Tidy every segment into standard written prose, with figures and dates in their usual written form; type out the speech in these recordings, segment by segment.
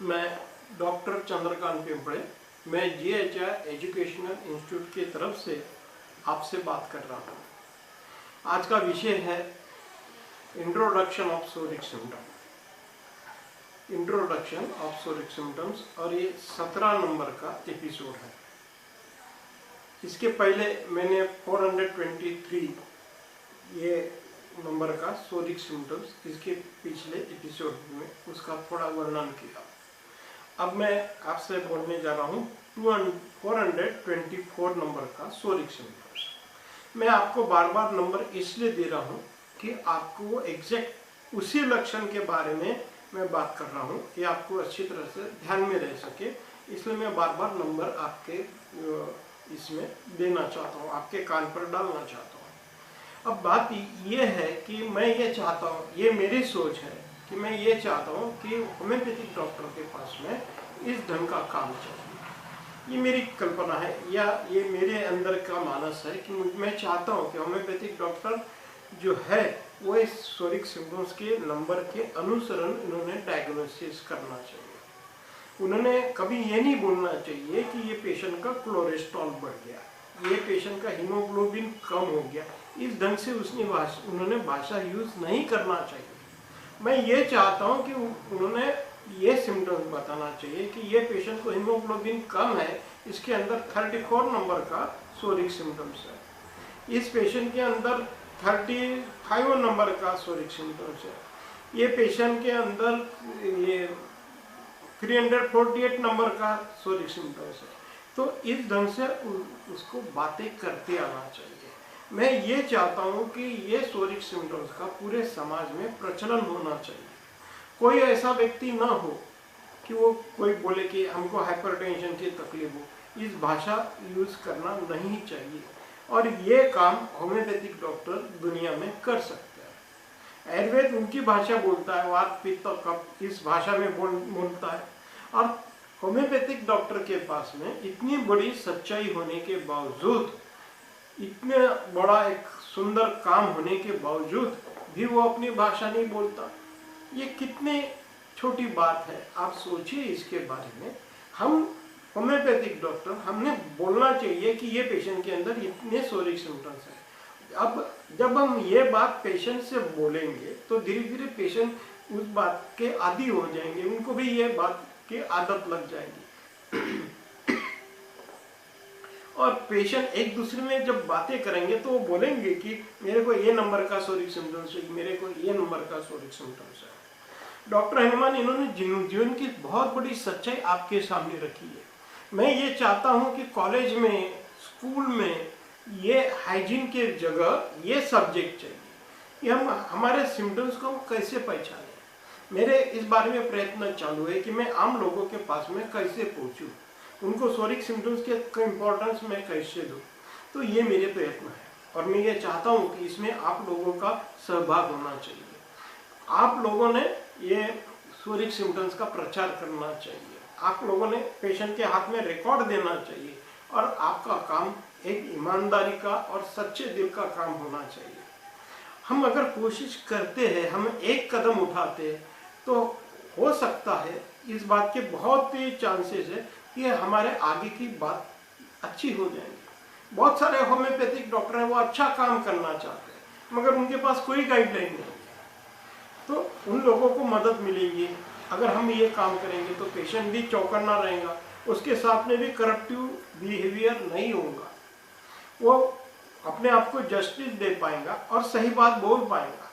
मैं डॉक्टर चंद्रकांत पिंपड़े, मैं GHI educational institute की तरफ से आपसे बात कर रहा हूँ। आज का विषय है introduction of सोरिक symptom. Introduction of सोरिक symptoms, और ये 17 नंबर का एपिसोड है। इसके पहले मैंने 423 ये नंबर का सोरिक सिम्टम्स, इसके पिछले एपिसोड में उसका थोड़ा वर्णन किया। अब मैं आपसे बोलने जा रहा हूँ 424 नंबर का सोरिक सिम्टम्स। मैं आपको बार बार नंबर इसलिए दे रहा हूँ कि आपको एग्जैक्ट उसी लक्षण के बारे में मैं बात कर रहा हूँ कि आपको अच्छी तरह से ध्यान में रह सके, इसलिए मैं बार बार नंबर आपके इसमें देना चाहता हूँ, आपके कान पर डालना चाहता हूँ। अब बात ये है कि मैं ये चाहता हूँ, ये मेरी सोच है कि मैं ये चाहता हूँ कि होम्योपैथिक डॉक्टर के पास में इस ढंग का काम चाहिए। ये मेरी कल्पना है या ये मेरे अंदर का मानस है कि मैं चाहता हूँ कि होम्योपैथिक डॉक्टर जो है वो इस सोरिक सिम्टम्स के नंबर के अनुसरण इन्होंने डायग्नोसिस करना चाहिए। उन्होंने कभी ये नहीं बोलना चाहिए कि ये पेशेंट का कोलेस्ट्रॉल बढ़ गया, ये पेशेंट का हीमोग्लोबिन कम हो गया, इस ढंग से उन्होंने भाषा यूज नहीं करना चाहिए। मैं ये चाहता हूँ कि उन्होंने ये सिम्टम्स बताना चाहिए कि ये पेशेंट को हीमोग्लोबिन कम है, इसके अंदर 34 नंबर का सोरिक सिम्टम्स है, इस पेशेंट के अंदर 35 नंबर का सोरिक सिम्टम्स है, ये पेशेंट के अंदर ये 348 नंबर का सोरिक सिम्टम्स है। तो इस ढंग से उसको बातें करते आना चाहिए। मैं ये चाहता हूँ कि ये सोरिक सिम्टम्स का पूरे समाज में प्रचलन होना चाहिए। कोई ऐसा व्यक्ति ना हो कि वो कोई बोले कि हमको हाइपरटेंशन की तकलीफ हो, इस भाषा यूज करना नहीं चाहिए। और ये काम होम्योपैथिक डॉक्टर दुनिया में कर सकते हैं। आयुर्वेद उनकी भाषा बोलता है, वात पित्त कफ इस भाषा में बोलता है, और होम्योपैथिक डॉक्टर के पास में इतनी बड़ी सच्चाई होने के बावजूद, इतने बड़ा एक सुंदर काम होने के बावजूद भी वो अपनी भाषा नहीं बोलता। ये कितनी छोटी बात है, आप सोचिए इसके बारे में। हम होम्योपैथिक डॉक्टर, हमने बोलना चाहिए कि ये पेशेंट के अंदर इतने सोरिक सिम्टम्स है। अब जब हम ये बात पेशेंट से बोलेंगे तो धीरे धीरे पेशेंट उस बात के आदी हो जाएंगे, उनको भी ये बात की आदत लग जाएगी। और पेशेंट एक दूसरे में जब बातें करेंगे तो वो बोलेंगे कि मेरे को ये नंबर का सोरिक सिम्टम्स है, मेरे को ये नंबर का सोरिक सिम्टम्स है। डॉक्टर हनुमान इन्होंने जीवन की बहुत बड़ी सच्चाई आपके सामने रखी है। मैं ये चाहता हूँ कि कॉलेज में, स्कूल में ये हाइजीन के जगह ये सब्जेक्ट चाहिए कि हम हमारे सिम्टम्स को कैसे पहचानें। मेरे इस बारे में प्रयत्न चालू है कि मैं आम लोगों के पास में कैसे पहुँचूँ, उनको सोरिक सिम्टम्स के इम्पोर्टेंस मैं कैसे दूँ। तो ये मेरे प्रयत्न है, और मैं ये चाहता हूँ कि इसमें आप लोगों का सहभाग होना चाहिए। आप लोगों ने ये सोरिक सिम्टम्स का प्रचार करना चाहिए, आप लोगों ने पेशेंट के हाथ में रिकॉर्ड देना चाहिए, और आपका काम एक ईमानदारी का और सच्चे दिल का काम होना चाहिए। हम अगर कोशिश करते हैं, हम एक कदम उठाते हैं, तो हो सकता है इस बात के बहुत ही चांसेस है कि हमारे आगे की बात अच्छी हो जाएगी। बहुत सारे होम्योपैथिक डॉक्टर हैं, वो अच्छा काम करना चाहते हैं मगर उनके पास कोई गाइडलाइन नहीं है, तो उन लोगों को मदद मिलेगी। अगर हम ये काम करेंगे तो पेशेंट भी चौकन्ना रहेगा, उसके साथ में भी करप्टिव बिहेवियर नहीं होगा, वो अपने आप को जस्टिस दे पाएगा और सही बात बोल पाएगा।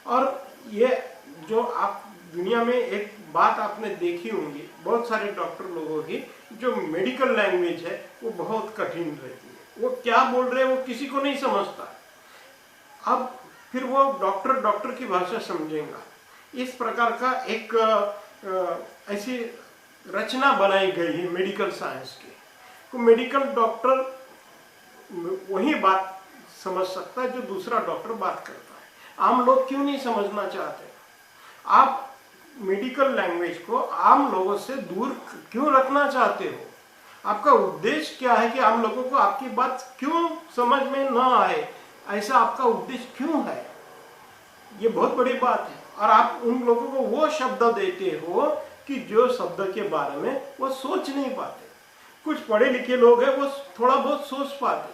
और ये जो आप दुनिया में एक बात आपने देखी होंगी, बहुत सारे डॉक्टर लोगों की जो मेडिकल लैंग्वेज है वो बहुत कठिन रहती है, वो क्या बोल रहे हैं वो किसी को नहीं समझता। अब फिर वो डॉक्टर की भाषा समझेगा। इस प्रकार का एक ऐसी रचना बनाई गई है मेडिकल साइंस की, तो मेडिकल डॉक्टर वही बात समझ सकता है जो दूसरा डॉक्टर बात करता है। आम लोग क्यों नहीं समझना चाहते? आप मेडिकल लैंग्वेज को आम लोगों से दूर क्यों रखना चाहते हो? आपका उद्देश्य क्या है कि आम लोगों को आपकी बात क्यों समझ में ना आए? ऐसा आपका उद्देश्य क्यों है? ये बहुत बड़ी बात है। और आप उन लोगों को वो शब्द देते हो कि जो शब्द के बारे में वो सोच नहीं पाते। कुछ पढ़े लिखे लोग हैं, वो थोड़ा बहुत सोच पाते,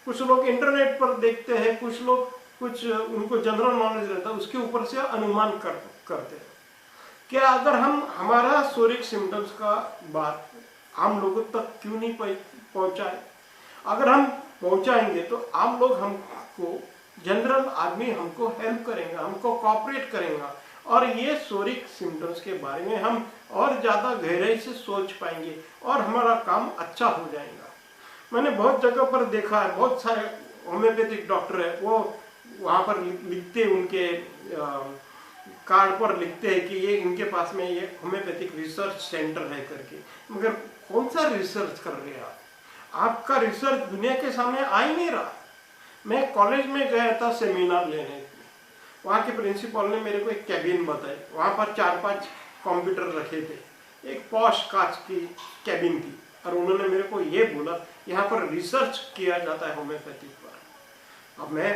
कुछ लोग इंटरनेट पर देखते हैं, कुछ लोग कुछ उनको जनरल नॉलेज रहता है, उसके ऊपर से अनुमान करते हैं। क्या अगर हम हमारा सोरिक सिम्टम्स का बात आम लोगों तक क्यों नहीं पहुंचाए? अगर हम पहुंचाएंगे तो आम लोग हमको, जनरल आदमी हमको हेल्प करेंगे, हमको कोऑपरेट करेगा, और ये सोरिक सिम्टम्स के बारे में हम और ज़्यादा गहराई से सोच पाएंगे और हमारा काम अच्छा हो जाएगा। मैंने बहुत जगह पर देखा है, बहुत सारे होम्योपैथिक डॉक्टर है, वो वहाँ पर लिखते, उनके कार्ड पर लिखते हैं कि ये इनके पास में ये होम्योपैथिक रिसर्च सेंटर है करके। मगर कौन सा रिसर्च कर रहे हैं आप? आपका रिसर्च दुनिया के सामने आ ही नहीं रहा। मैं कॉलेज में गया था सेमिनार लेने, वहाँ के प्रिंसिपल ने मेरे को एक कैबिन बताई, वहाँ पर 4-5 कंप्यूटर रखे थे, एक पॉश कांच की कैबिन थी, और उन्होंने मेरे को ये बोला यहाँ पर रिसर्च किया जाता है होम्योपैथिक पर। अब मैं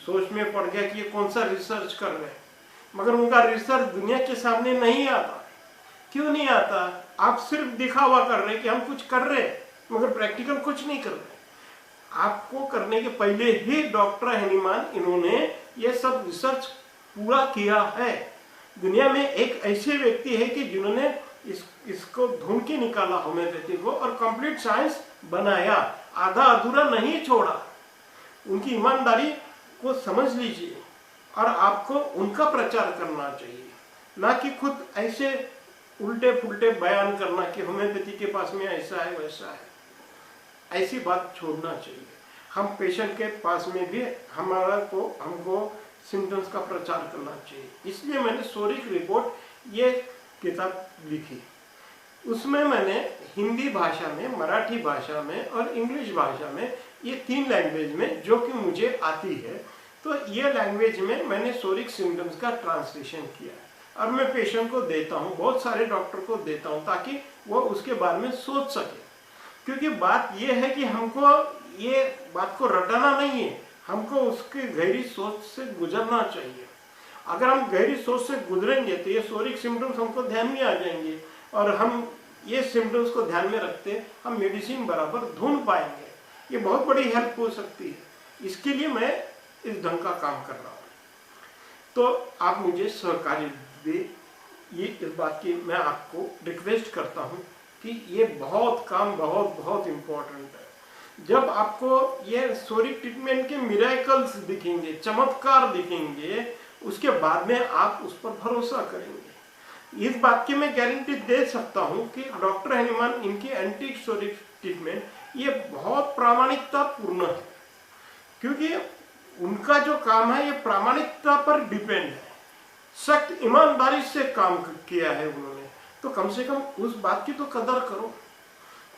सोच में पड़ गया कि ये कौन सा रिसर्च कर रहे हैं, मगर उनका रिसर्च दुनिया के सामने नहीं आता। क्यों नहीं आता? आप सिर्फ दिखावा कर रहे हैं कि हम कुछ कर रहे हैं, मगर प्रैक्टिकल कुछ नहीं कर रहे। आपको करने के पहले ही डॉक्टर हैनीमान इन्होंने ये सब रिसर्च पूरा किया है। दुनिया में एक ऐसे व्यक्ति है कि जिन्होंने इसको ढूंढ के निकाला होम्योपैथी को, और कंप्लीट साइंस बनाया, आधा अधूरा नहीं छोड़ा। उनकी ईमानदारी को समझ लीजिए, और आपको उनका प्रचार करना चाहिए, ना कि खुद ऐसे उल्टे फुल्टे बयान करना कि होम्योपैथी के पास में ऐसा है वैसा है। ऐसी बात छोड़ना चाहिए। हम पेशेंट के पास में भी हमको सिम्टम्स का प्रचार करना चाहिए। इसलिए मैंने सोरिक रिपोर्ट ये किताब लिखी। उसमें मैंने हिंदी भाषा में, मराठी भाषा में और इंग्लिश भाषा में, ये 3 लैंग्वेज में जो कि मुझे आती है, तो ये लैंग्वेज में मैंने सोरिक सिम्टम्स का ट्रांसलेशन किया है, और मैं पेशेंट को देता हूँ, बहुत सारे डॉक्टर को देता हूँ, ताकि वो उसके बारे में सोच सके। क्योंकि बात ये है कि हमको ये बात को रटाना नहीं है, हमको उसकी गहरी सोच से गुजरना चाहिए। अगर हम गहरी सोच से गुजरेंगे तो ये सोरिक सिम्टम्स हमको ध्यान में आ जाएंगे, और हम ये सिम्टम्स को ध्यान में रखते हम मेडिसिन बराबर ढूंढ पाएंगे। ये बहुत बड़ी हेल्प हो सकती है। इसके लिए मैं इस ढंग का काम कर रहा हूँ, तो आप मुझे सहकार्य दे। ये इस बात की मैं आपको रिक्वेस्ट करता हूँ कि ये बहुत काम बहुत इम्पोर्टेंट है। जब आपको ये सोरिक ट्रीटमेंट के मिरेकल्स दिखेंगे, चमत्कार दिखेंगे, उसके बाद में आप उस पर भरोसा करेंगे। इस बात की मैं गारंटी दे सकता हूँ कि डॉक्टर हैनीमान, इनकी एंटी सोरिक ट्रीटमेंट ये बहुत प्रामाणिकता पूर्ण है, क्योंकि उनका जो काम है ये प्रामाणिकता पर डिपेंड है। सख्त ईमानदारी से काम किया है उन्होंने, तो कम से कम उस बात की तो कदर करो।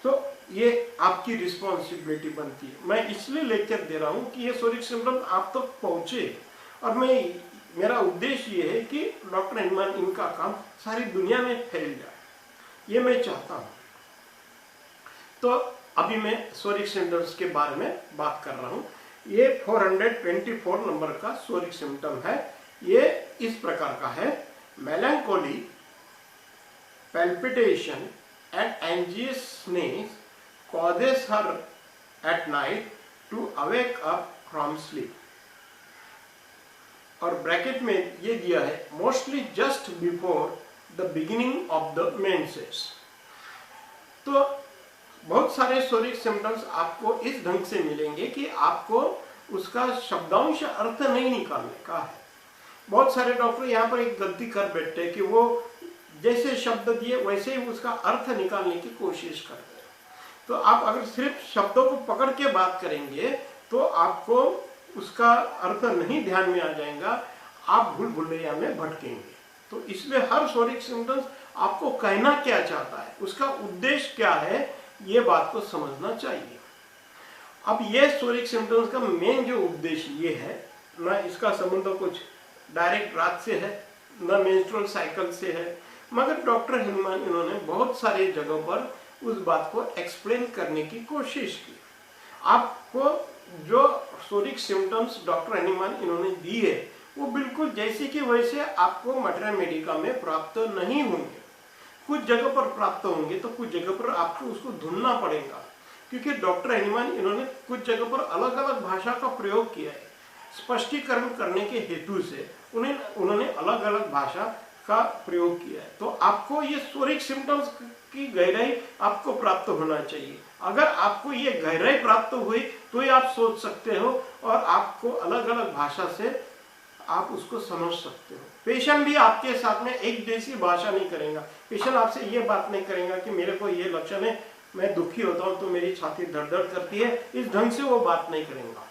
तो ये आपकी रिस्पॉन्सिबिलिटी बनती है। मैं इसलिए लेक्चर दे रहा हूँ कि ये सोरिक सिम्टम आप तक पहुँचे, और मेरा उद्देश्य ये है कि डॉक्टर हैनीमान इनका काम सारी दुनिया में फैल जाए, ये मैं चाहता हूँ। तो अभी मैं सोरिक सिम्टम्स के बारे में बात कर रहा हूँ। ये 424 नंबर का सोरिक सिम्टम है। ये इस प्रकार का है: मेलैंकोली, palpitation and anxiousness causes her at night to awake up from sleep। और ब्रैकेट में ये दिया है mostly just before the beginning of the menses. तो बहुत सारे सोरिक सिम्टम्स आपको इस ढंग से मिलेंगे कि आपको उसका शब्दांश अर्थ नहीं निकालने का है। बहुत सारे डॉक्टर यहाँ पर एक गलती कर बैठते हैं कि वो जैसे शब्द दिए वैसे ही उसका अर्थ निकालने की कोशिश करते हैं। तो आप अगर सिर्फ शब्दों को पकड़ के बात करेंगे तो आपको उसका अर्थ नहीं ध्यान में आ जाएगा, आप भूल भुलैया में भटकेंगे। तो इसलिए हर सोरिक सिम्टम्स आपको कहना क्या चाहता है, उसका उद्देश्य क्या है, ये बात को समझना चाहिए। अब ये सोरिक सिम्टम्स का मेन जो उद्देश्य ये है, न इसका संबंध कुछ डायरेक्ट रात से है, न मेंस्ट्रुअल साइकिल से है, मगर डॉक्टर हैनीमान इन्होंने बहुत सारे जगहों पर उस बात को एक्सप्लेन करने की कोशिश की। आपको जो सोरिक सिम्टम्स डॉक्टर हैनीमान इन्होंने दी है वो बिल्कुल जैसे कि वैसे आपको मटेरिया मेडिका में प्राप्त नहीं होंगे। कुछ जगह पर प्राप्त होंगे तो कुछ जगह पर आपको उसको ढूंढना पड़ेगा, क्योंकि डॉक्टर एनिमन इन्होंने कुछ जगह पर अलग अलग भाषा का प्रयोग किया है। स्पष्टीकरण करने के हेतु से उन्होंने अलग अलग भाषा का प्रयोग किया है। तो आपको ये सोरिक सिम्टम्स की गहराई आपको प्राप्त होना चाहिए। अगर आपको ये गहराई प्राप्त हुई तो ही आप सोच सकते हो और आपको अलग अलग भाषा से आप उसको समझ सकते हो। पेशेंट भी आपके साथ में एक जैसी भाषा नहीं करेगा। पेशेंट आपसे ये बात नहीं करेगा कि मेरे को ये लक्षण है, मैं दुखी होता हूँ तो मेरी छाती धड़ धड़ करती है, इस ढंग से वो बात नहीं करेगा।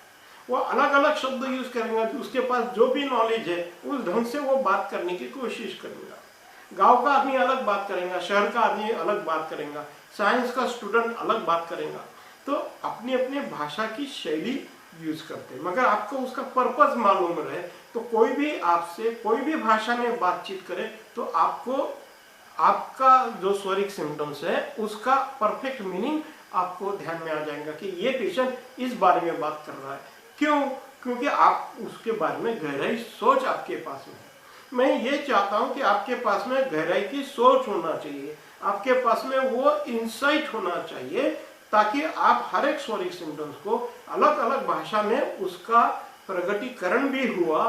वो अलग अलग शब्द यूज करेगा, उसके पास जो भी नॉलेज है उस ढंग से वो बात करने की कोशिश करेगा। गांव का आदमी अलग बात करेगा, शहर का आदमी अलग बात करेगा, साइंस का स्टूडेंट अलग बात करेगा। तो अपनी अपनी भाषा की शैली यूज करते हैं, मगर आपको उसका पर्पस मालूम रहे तो कोई भी आपसे कोई भी भाषा में बातचीत करे तो आपको आपका जो स्वरिक सिम्टम्स है उसका परफेक्ट मीनिंग आपको ध्यान में आ जाएगा कि ये पेशेंट इस बारे में बात कर रहा है। क्यों? क्योंकि आप उसके बारे में गहराई सोच आपके पास में है। मैं ये चाहता हूं कि आपके पास में गहराई की सोच होना चाहिए, आपके पास में वो इंसाइट होना चाहिए, ताकि आप हर एक स्वरिक सिम्टम्स को अलग अलग भाषा में उसका प्रगटीकरण भी हुआ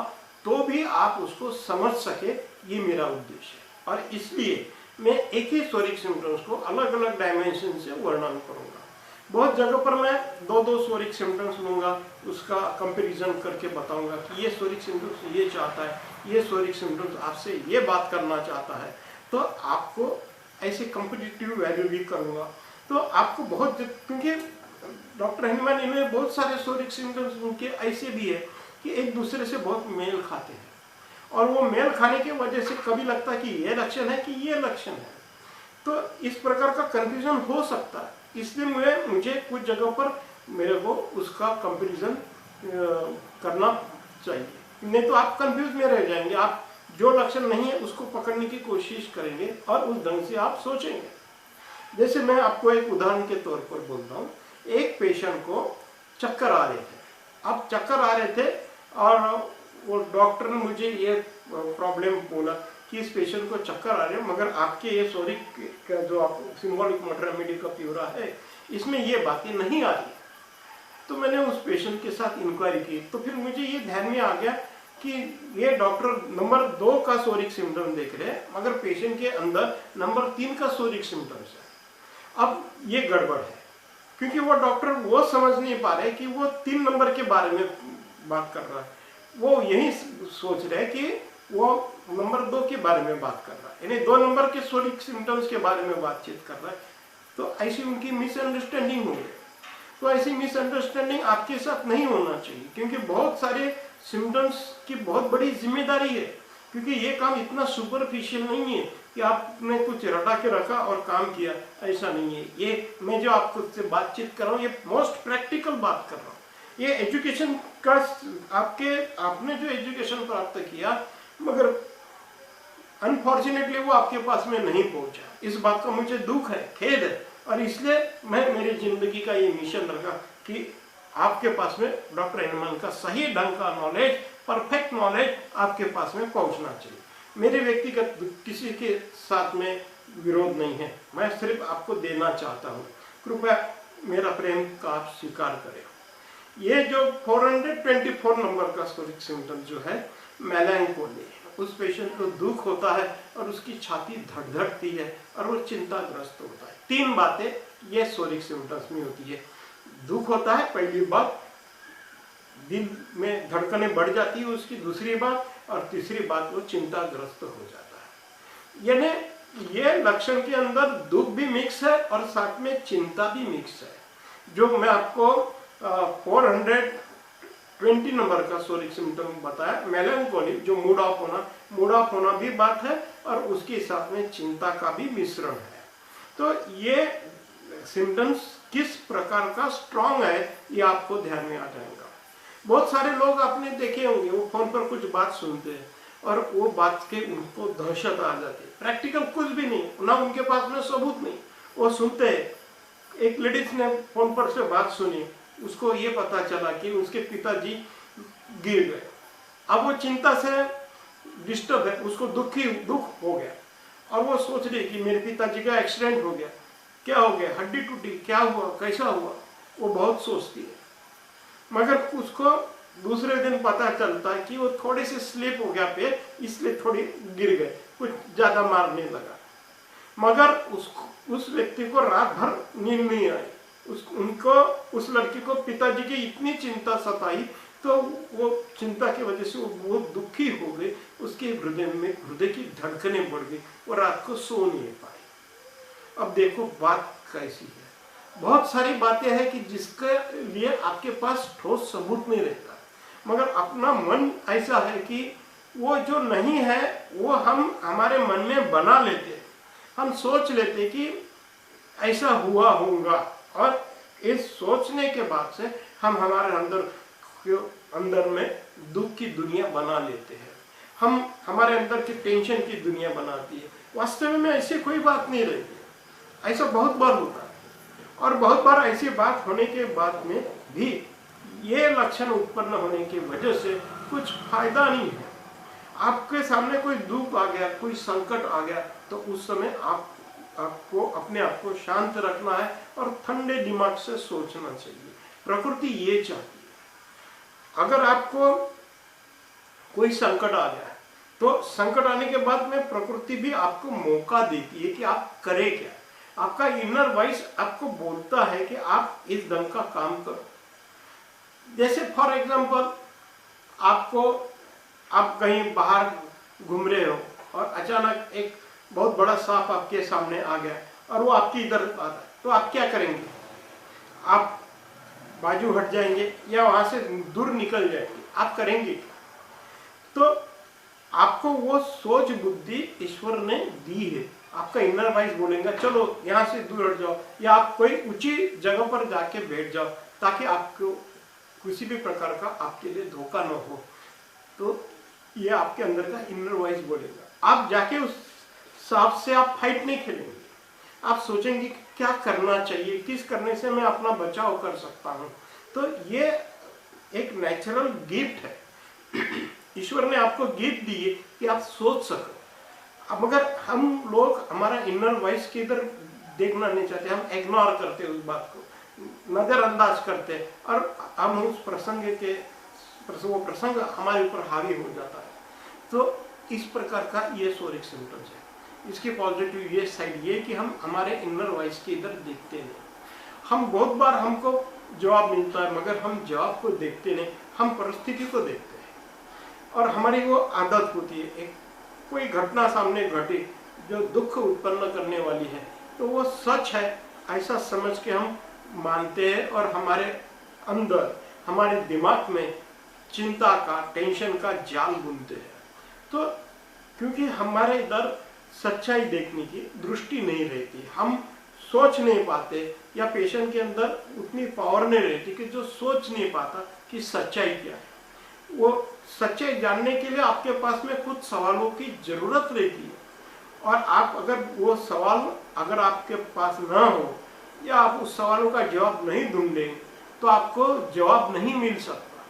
तो भी आप उसको समझ सके। ये मेरा उद्देश्य है और इसलिए मैं एक ही स्वरिक सिम्टम्स को अलग अलग डायमेंशन से वर्णन करूंगा। बहुत जगह पर मैं दो दो स्वरिक सिम्टम्स लूंगा, उसका कंपैरिजन करके बताऊंगा कि ये स्वरिक सिम्टम्स ये चाहता है, ये स्वरिक सिम्टम्स आपसे ये बात करना चाहता है। तो आपको ऐसे कॉम्पिटिटिव वैल्यू भी करूंगा। तो आपको बहुत, क्योंकि डॉक्टर एनिमन इन्होंने बहुत सारे स्वरिक सिम्टम्स उनके ऐसे भी है कि एक दूसरे से बहुत मेल खाते हैं और वो मेल खाने की वजह से कभी लगता है कि ये लक्षण है कि ये लक्षण है। तो इस प्रकार का कंफ्यूजन हो सकता है, इसलिए मुझे कुछ जगह पर मेरे को उसका कंपैरिजन करना चाहिए, नहीं तो आप कंफ्यूज में रह जाएंगे। आप जो लक्षण नहीं है उसको पकड़ने की कोशिश करेंगे और उस ढंग से आप सोचेंगे। जैसे मैं आपको एक उदाहरण के तौर पर बोलता हूँ, एक पेशेंट को चक्कर आ रहे थे। अब चक्कर आ रहे थे और वो डॉक्टर ने मुझे ये प्रॉब्लम बोला कि इस पेशेंट को चक्कर आ रहे हैं, मगर आपके ये सोरिक का जो आप सिंबॉलिक मोटर रेमेडी का प्यूरा है इसमें ये बातें नहीं आ रही। तो मैंने उस पेशेंट के साथ इंक्वायरी की तो फिर मुझे ये ध्यान में आ गया कि ये डॉक्टर नंबर 2 का सोरिक सिम्टम देख रहे हैं, मगर पेशेंट के अंदर नंबर 3 का सोरिक सिम्टम्स है। अब ये गड़बड़ है, क्योंकि वो डॉक्टर वो समझ नहीं पा रहे कि वो 3 नंबर के बारे में बात कर रहा है, वो यही सोच रहे कि वो नंबर 2 के बारे में बात कर रहा है, यानी 2 नंबर के सोरिक सिम्टम्स के बारे में बातचीत कर रहा है। तो ऐसी उनकी मिसअंडरस्टैंडिंग हो गई। तो ऐसी मिसअंडरस्टैंडिंग आपके साथ नहीं होना चाहिए, क्योंकि बहुत सारे सिम्टम्स की बहुत बड़ी जिम्मेदारी है, क्योंकि ये काम इतना सुपरफिशियल नहीं है कि आपने कुछ रटा के रखा और काम किया, ऐसा नहीं है। ये मैं जो आपको से बातचीत कर रहा हूँ ये मोस्ट प्रैक्टिकल बात कर रहा हूँ। ये एजुकेशन का आपने जो एजुकेशन प्राप्त किया, मगर अनफॉर्चुनेटली वो आपके पास में नहीं पहुंचा। इस बात का मुझे दुख है, खेद है, और इसलिए मैं मेरी जिंदगी का ये मिशन रखा कि आपके पास में डॉक्टर एनिमन का सही ढंग का नॉलेज, परफेक्ट नॉलेज आपके पास में पहुंचना चाहिए। मेरे व्यक्तिगत किसी के साथ में विरोध नहीं है, मैं सिर्फ आपको देना चाहता हूँ। कृपया मेरा प्रेम का आप स्वीकार करें। ये जो 424 नंबर का सोरिक सिम्टम जो है मेलैंकोली, उस पेशेंट को दुख होता है और उसकी छाती धड़धड़ती है और वो चिंताग्रस्त होता है। 3 बातें ये सोरिक सिम्टम्स में होती है। दुख होता है पहली बात, दिल में धड़कनें बढ़ जाती है उसकी दूसरी बात, और तीसरी बात वो चिंताग्रस्त हो जाता है। यानी ये लक्षण के अंदर दुख भी मिक्स है और साथ में चिंता भी मिक्स है। जो मैं आपको 420 नंबर का सोरिक सिम्टम बताया मेलैंकोली, जो मूड ऑफ होना भी बात है और उसके साथ में चिंता का भी मिश्रण है। तो ये सिम्टम्स किस प्रकार का स्ट्रॉन्ग है ये आपको ध्यान में आ जाएगा। बहुत सारे लोग आपने देखे होंगे, वो फोन पर कुछ बात सुनते हैं और वो बात के उनको दहशत आ जाती है। प्रैक्टिकल कुछ भी नहीं, ना उनके पास में सबूत नहीं, वो सुनते हैं। एक लेडीज ने फोन पर से बात सुनी, उसको ये पता चला कि उसके पिताजी गिर गए। अब वो चिंता से डिस्टर्ब है, उसको दुख हो गया। और वो सोच रही कि मेरे पिताजी का एक्सीडेंट हो गया, क्या हो गया, हड्डी टूटी, क्या हुआ, कैसा हुआ, वो बहुत सोचती है। मगर उसको दूसरे दिन पता चलता है कि वो थोड़े से स्लिप हो गया पैर, इसलिए थोड़ी गिर गए, कुछ ज्यादा मारने लगा। मगर उस व्यक्ति को रात भर नींद नहीं आई। उस लड़की को पिताजी की इतनी चिंता सताई, तो वो चिंता की वजह से वो बहुत दुखी हो गई, उसके हृदय की धड़कनें बढ़ गई, वो रात को सो नहीं पाई। अब देखो बात कैसी है। बहुत सारी बातें हैं कि जिसके लिए आपके पास ठोस सबूत नहीं रहता, मगर अपना मन ऐसा है कि वो जो नहीं है वो हम हमारे मन में बना लेते हैं। हम सोच लेते कि ऐसा हुआ होगा, और इस सोचने के बाद से हम हमारे अंदर में दुख की दुनिया बना लेते हैं। हम हमारे अंदर की टेंशन की दुनिया बनाती है। वास्तव में ऐसी कोई बात नहीं रहती है। ऐसा बहुत बार होता है, और बहुत बार ऐसी बात होने के बाद में भी ये लक्षण उत्पन्न होने की वजह से कुछ फायदा नहीं है। आपके सामने कोई दुख आ गया, कोई संकट आ गया, तो उस समय आपको अपने आप को शांत रखना है और ठंडे दिमाग से सोचना चाहिए। प्रकृति ये चाहती है। अगर आपको कोई संकट आ गया है, तो संकट आने के बाद में प्रकृति भी आपको मौका देती है कि आप करें क्या। आपका इनर वॉइस आपको बोलता है कि आप इस ढंग का काम करो। जैसे फॉर एग्जाम्पल, आप कहीं बाहर घूम रहे हो और अचानक एक बहुत बड़ा सांप आपके सामने आ गया और वो आपकी इधर आ रहा है, तो आप क्या करेंगे? आप बाजू हट जाएंगे या वहां से दूर निकल जाएंगे? आप करेंगे क्या? तो आपको वो सोच बुद्धि ईश्वर ने दी है। आपका इनर वॉइस बोलेगा चलो यहाँ से दूर हट जाओ, या आप कोई ऊंची जगह पर जाके बैठ जाओ, ताकि आपको किसी भी प्रकार का आपके लिए धोखा न हो। तो ये आपके अंदर का इनर वॉइस बोलेगा। आप जाके उस सांप से आप फाइट नहीं खेलेंगे, आप सोचेंगे क्या करना चाहिए, किस करने से मैं अपना बचाव कर सकता हूँ। तो ये एक नेचुरल गिफ्ट है। ईश्वर ने आपको गिफ्ट दी है कि आप सोच सको। अब अगर हम लोग हमारा इनर वॉइस के इधर देखना नहीं चाहते, हम इग्नोर करते उस बात को, नजरअंदाज करते, और हम उस वो प्रसंग हमारे ऊपर हावी हो जाता है। तो इस प्रकार का ये सोरिक सिम्टम्स है। इसकी पॉजिटिव ये साइड ये कि हम हमारे इनर वॉइस के इधर देखते नहीं। हम बहुत बार हमको जवाब मिलता है, मगर हम जवाब को देखते नहीं, हम परिस्थिति को देखते हैं। और हमारी वो आदत होती है, एक कोई घटना सामने घटी जो दुख उत्पन्न करने वाली है, तो वो सच है ऐसा समझ के हम मानते हैं, और हमारे अंदर हमारे दिमाग में चिंता का, टेंशन का जाल बुनते हैं। तो क्योंकि हमारे इधर सच्चाई देखने की दृष्टि नहीं रहती, हम सोच नहीं पाते, या पेशेंट के अंदर उतनी पावर नहीं रहती कि जो सोच नहीं पाता कि सच्चाई क्या है। वो सच्चाई जानने के लिए आपके पास में कुछ सवालों की जरूरत रहती है, और आप अगर वो सवाल अगर आपके पास ना हो, या आप उस सवालों का जवाब नहीं ढूंढेंगे, तो आपको जवाब नहीं मिल सकता।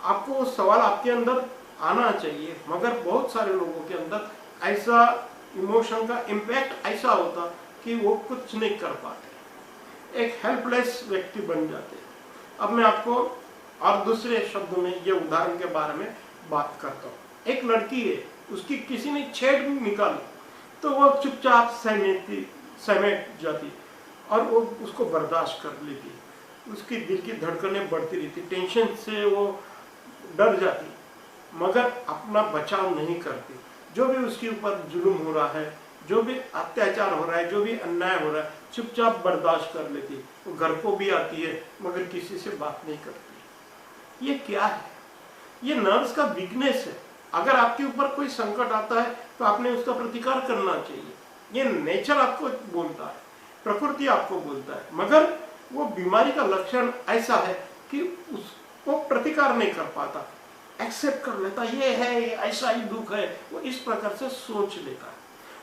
आपको वो सवाल आपके अंदर आना चाहिए, मगर बहुत सारे लोगों के अंदर ऐसा इमोशन का इम्पैक्ट ऐसा होता कि वो कुछ नहीं कर पाते, एक हेल्पलेस व्यक्ति बन जाते। अब मैं आपको और दूसरे शब्दों में ये उदाहरण के बारे में बात करता हूँ। एक लड़की है, उसकी किसी ने छेड़ निकाली, तो वो चुपचाप समेट जाती, और वो उसको बर्दाश्त कर लेती। उसकी दिल की धड़कनें बढ़ती रहती, टेंशन से वो डर जाती, मगर अपना बचाव नहीं करती। जो भी उसके ऊपर जुल्म हो रहा है, जो भी अत्याचार हो रहा है, जो भी अन्याय हो रहा है, चुपचाप बर्दाश्त कर लेती। वो घर को भी आती है, मगर किसी से बात नहीं करती। ये क्या है? ये नर्व्स का वीकनेस है। अगर आपके ऊपर कोई संकट आता है, तो आपने उसका प्रतिकार करना चाहिए। ये नेचर आपको बोलता है, प्रकृति आपको बोलता है, मगर वो बीमारी का लक्षण ऐसा है कि उसको प्रतिकार नहीं कर पाता, एक्सेप्ट कर लेता, ये है, ऐसा ही दुख है, वो इस प्रकार से सोच लेता है,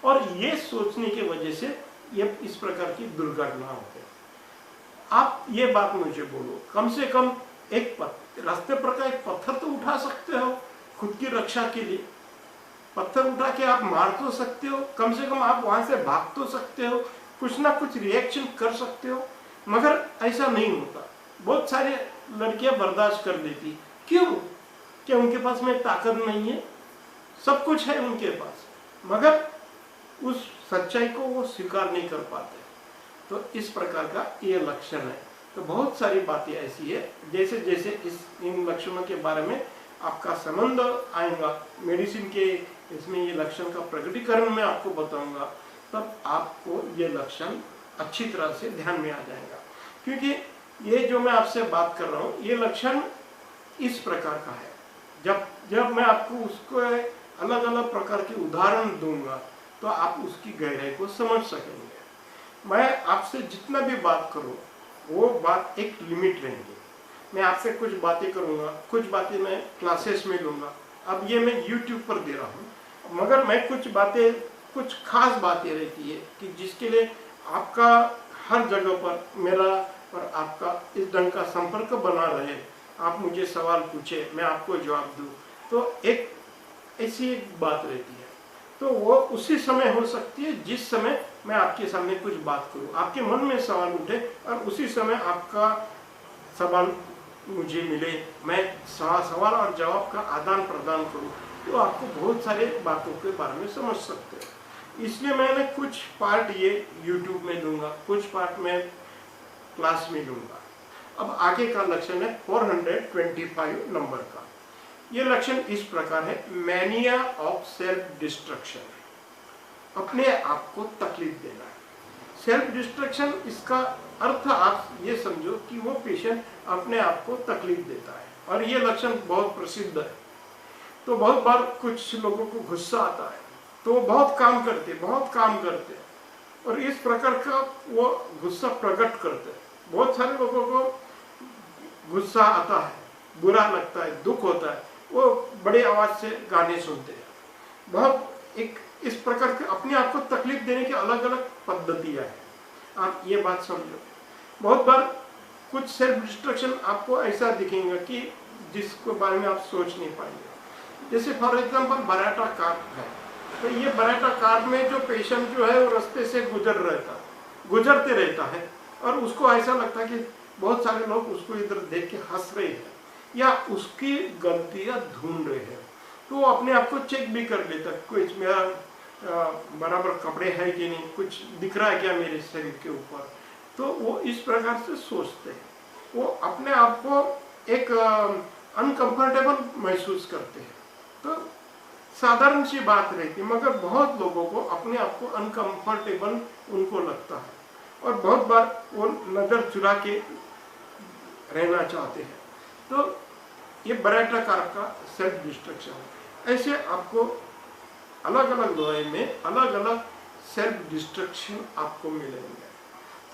और ये सोचने की वजह से ये इस प्रकार की दुर्घटना होती है। आप ये बात मुझे बोलो, कम से कम एक रास्ते पर का एक पत्थर तो उठा सकते हो खुद की रक्षा के लिए। पत्थर उठा के आप मार तो सकते हो, कम से कम आप वहां से भाग तो सकते हो, कुछ ना कुछ रिएक्शन कर सकते हो, मगर ऐसा नहीं होता। बहुत सारे लड़कियां बर्दाश्त कर लेती, क्यों? क्या उनके पास में ताकत नहीं है? सब कुछ है उनके पास, मगर उस सच्चाई को वो स्वीकार नहीं कर पाते। तो इस प्रकार का ये लक्षण है। तो बहुत सारी बातें ऐसी है, जैसे जैसे इन लक्षणों के बारे में आपका संबंध आएगा मेडिसिन के, इसमें ये लक्षण का प्रकटीकरण मैं आपको बताऊंगा, तब आपको ये लक्षण अच्छी तरह से ध्यान में आ जाएगा। क्योंकि ये जो मैं आपसे बात कर रहा हूँ, ये लक्षण इस प्रकार का है। जब मैं आपको उसको अलग अलग प्रकार के उदाहरण दूंगा तो आप उसकी गहराई को समझ सकेंगे। मैं आपसे जितना भी बात करूं वो बात एक लिमिट रहेंगी। मैं आपसे कुछ बातें करूंगा, कुछ बातें मैं क्लासेस में लूंगा। अब ये मैं YouTube पर दे रहा हूं, मगर मैं कुछ बातें, कुछ खास बातें रहती है कि जिसके लिए आपका हर जगह पर मेरा और आपका इस ढंग का संपर्क बना रहे। आप मुझे सवाल पूछे, मैं आपको जवाब दूं, तो एक ऐसी एक बात रहती है। तो वो उसी समय हो सकती है जिस समय मैं आपके सामने कुछ बात करूं, आपके मन में सवाल उठे और उसी समय आपका सवाल मुझे मिले, मैं सवाल और जवाब का आदान प्रदान करूं, तो आपको बहुत सारे बातों के बारे में समझ सकते हैं। इसलिए मैंने कुछ पार्ट ये YouTube में दूंगा, कुछ पार्ट मैं क्लास में लूंगा। अब आगे का लक्षण है 425 नंबर का। ये लक्षण इस प्रकार है, मैनिया ऑफ सेल्फ डिस्ट्रक्शन, अपने आप को तकलीफ देना। सेल्फ डिस्ट्रक्शन, इसका अर्थ आप ये समझो कि वो पेशेंट अपने आप को तकलीफ देता है, और ये लक्षण बहुत प्रसिद्ध है। तो बहुत बार कुछ लोगों को गुस्सा आता है, तो वो बहुत काम करते और इस प्रकार का वो गुस्सा प्रकट करते हैं। बहुत सारे लोगों को गुस्सा आता है, बुरा लगता है, दुख होता है, वो बड़े आवाज से गाने सुनते हैं। बहुत एक इस प्रकार के अपने आप को तकलीफ देने की अलग अलग पद्धतियां हैं, आप ये बात समझो। बहुत बार कुछ सेल्फ डिस्ट्रक्शन आपको ऐसा दिखेगा कि जिसके बारे में आप सोच नहीं पाएंगे। जैसे फॉर एग्जांपल बराटा कार है, तो ये बराटा कार में जो पेशेंट जो है वो रास्ते से गुजरते रहता है, और उसको ऐसा लगता है कि बहुत सारे लोग उसको इधर देख के हंस रहे हैं या उसकी गलतियां ढूंढ रहे हैं। तो वो अपने आप को चेक भी कर लेता है, कुछ मेरा बराबर कपड़े है कि नहीं, कुछ दिख रहा है क्या मेरे शरीर के ऊपर। तो वो इस प्रकार से सोचते हैं, वो अपने आप को एक अनकंफर्टेबल महसूस करते हैं। तो साधारण सी बात रहती है, मगर बहुत लोगों को अपने आप को अनकंफर्टेबल उनको लगता है, और बहुत बार वो नजर चुरा के रहना चाहते हैं। तो ये बराटा कार का सेल्फ डिस्ट्रक्शन है। ऐसे आपको अलग अलग दवाई में अलग अलग सेल्फ डिस्ट्रक्शन आपको मिलेंगे।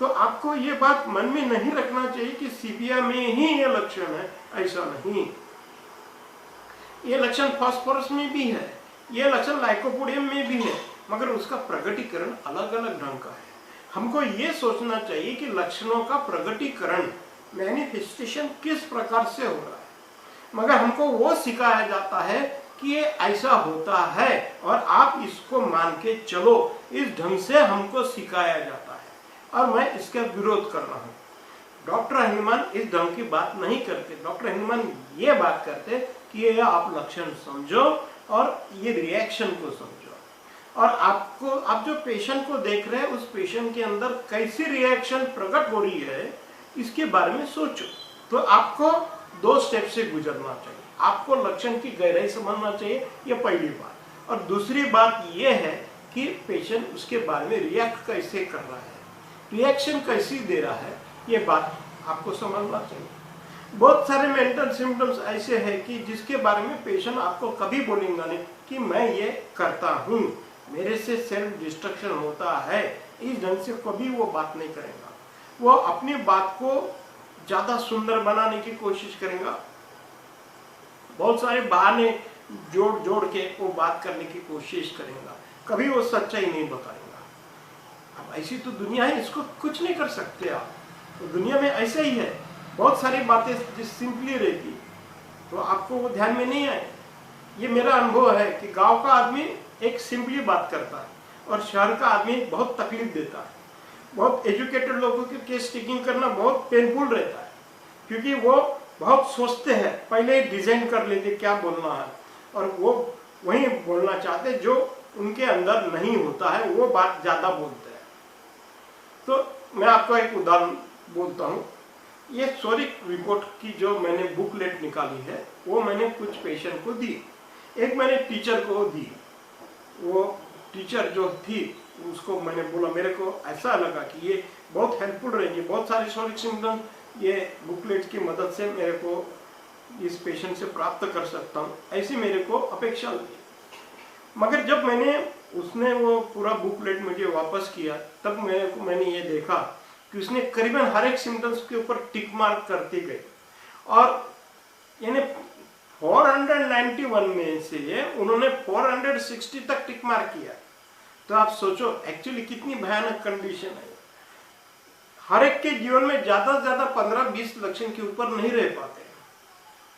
तो आपको ये बात मन में नहीं रखना चाहिए कि सीपिया में ही ये लक्षण है, ऐसा नहीं। ये लक्षण फास्फोरस में भी है, ये लक्षण लाइकोपोडियम में भी है, मगर उसका प्रकटीकरण अलग अलग ढंग का है। हमको ये सोचना चाहिए कि लक्षणों का प्रकटीकरण, मैनिफेस्टेशन किस प्रकार से हो रहा है, मगर हमको वो सिखाया जाता है कि ये ऐसा होता है और आप इसको मान के चलो, इस ढंग से हमको सिखाया जाता है, और मैं इसका विरोध कर रहा हूँ। डॉक्टर हनुमान इस ढंग की बात नहीं करते। डॉक्टर हनुमान ये बात करते कि ये आप लक्षण समझो और ये रिएक्शन को समझो, और आप जो पेशेंट को देख रहे हैं उस पेशेंट के अंदर कैसी रिएक्शन प्रकट हो रही है इसके बारे में सोचो। तो आपको 2 स्टेप से गुजरना चाहिए। आपको लक्षण की गहराई समझना चाहिए, ये पहली बात। और दूसरी बात ये है कि पेशेंट उसके बारे में रिएक्ट कैसे कर रहा है, रिएक्शन कैसी दे रहा है, ये बात आपको समझना चाहिए। बहुत सारे मेंटल सिम्टम्स ऐसे हैं कि जिसके बारे में पेशेंट आपको कभी बोलेगा नहीं कि मैं ये करता हूँ, मेरे से सेल्फ डिस्ट्रक्शन होता है, इस ढंग से कभी वो बात नहीं करेगा। वो अपनी बात को ज्यादा सुंदर बनाने की कोशिश करेगा, बहुत सारे बहाने जोड़ के वो बात करने की कोशिश करेगा, कभी वो सच्चाई नहीं बताएगा। अब ऐसी तो दुनिया है, इसको कुछ नहीं कर सकते आप। तो दुनिया में ऐसा ही है, बहुत सारी बातें सिंपली रहती, तो आपको वो ध्यान में नहीं आए। ये मेरा अनुभव है कि गांव का आदमी एक सिंपली बात करता है और शहर का आदमी बहुत तकलीफ देता है। बहुत एजुकेटेड लोगों के केस टेकिंग करना बहुत पेनफुल रहता है, क्योंकि वो बहुत सोचते हैं, पहले ही डिजाइन कर लेते क्या बोलना है और वो वही बोलना चाहते जो उनके अंदर नहीं होता है, वो बात ज्यादा बोलते हैं। तो मैं आपको एक उदाहरण बोलता हूँ। ये सोरिक रिपोर्ट की जो मैंने बुकलेट निकाली है वो मैंने कुछ पेशेंट को दी, एक मैंने टीचर को दी। वो टीचर जो थी उसको मैंने बोला, मेरे को ऐसा लगा कि ये बहुत हेल्पफुल रहेंगे, बहुत सारे सोरिक सिम्टम ये बुकलेट की मदद से मेरे को इस पेशेंट से प्राप्त कर सकता हूँ, ऐसी मेरे को अपेक्षा लगी। मगर जब उसने वो पूरा बुकलेट मुझे वापस किया, तब मैंने ये देखा कि उसने करीबन हर एक सिम्टम्स के ऊपर टिक मार्क करते गए और यानी 491 में से उन्होंने 460 तक टिक मार्क किया। तो आप सोचो एक्चुअली कितनी भयानक कंडीशन है। हर एक के जीवन में ज्यादा से ज्यादा 15-20 लक्षण के ऊपर नहीं रह पाते,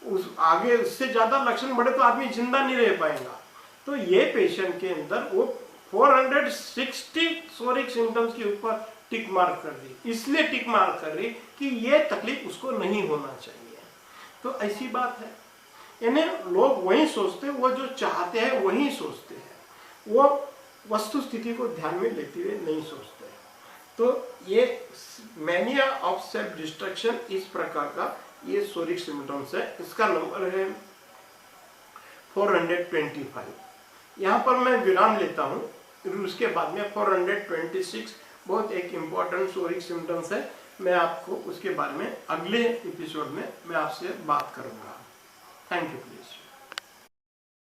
उस आगे उससे ज्यादा लक्षण बढ़े तो आदमी जिंदा नहीं रह पाएगा। तो ये पेशेंट के अंदर वो 460 सोरिक सिम्टम्स के ऊपर टिक मार्क कर दी, इसलिए टिक मार्क कर रही कि ये तकलीफ उसको नहीं होना चाहिए। तो ऐसी बात है, यानी लोग वही सोचते, वो जो चाहते हैं वही सोचते हैं, वो वस्तु स्थिति को ध्यान में लेते हुए नहीं सोचते। तो ये मैनिया ऑफ सेल्फ डिस्ट्रक्शन इस प्रकार का ये सोरिक सिम्टम्स है। इसका नंबर है 425। यहाँ पर मैं विराम लेता हूँ, उसके बाद में 426 बहुत एक इम्पॉर्टेंट सोरिक सिम्टम्स है। मैं आपको उसके बारे में अगले एपिसोड में मैं आपसे बात करूँगा। Thank you please.